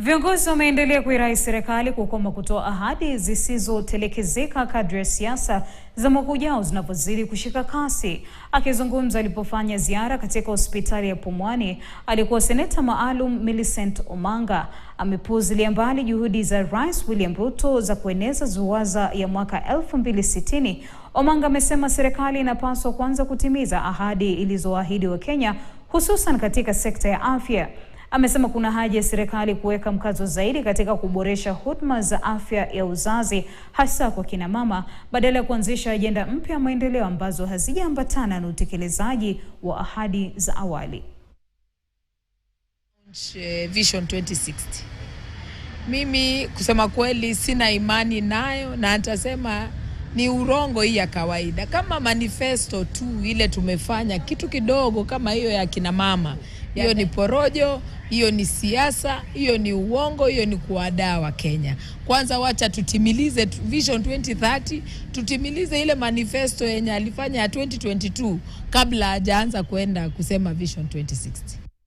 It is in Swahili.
Viongozi wameendelea kuirai serikali kukoma kutoa ahadi zisizotelekezeka kadri ya siasa za mwaka ujao zinavyozidi kushika kasi. Akizungumza alipofanya ziara katika hospitali ya Pumwani, alikuwa seneta maalum Millicent Omanga amepuuzilia mbali juhudi za Rais William Ruto za kueneza ZUWASA ya mwaka 2060. Omanga amesema serikali inapaswa kwanza kutimiza ahadi ilizoahidi wa Kenya, hususan katika sekta ya afya. Amesema kuna haja ya serikali kuweka mkazo zaidi katika kuboresha huduma za afya ya uzazi hasa kwa kina mama, badala ya kuanzisha ajenda mpya ya maendeleo ambazo hazijaambatana na utekelezaji wa ahadi za awali. Vision 2060. Mimi kusema kweli sina imani nayo, na nitasema ni urongo hii ya kawaida. Kama manifesto tu ile tumefanya kitu kidogo kama hiyo ya kina mama, hiyo ni porojo, hiyo ni siasa, hiyo ni uongo, hiyo ni kuwadaa wa Kenya. Kwanza wacha tutimilize Vision 2030, tutimilize ile manifesto yenye alifanya ya 2022 kabla hajaanza kwenda kusema Vision 2060.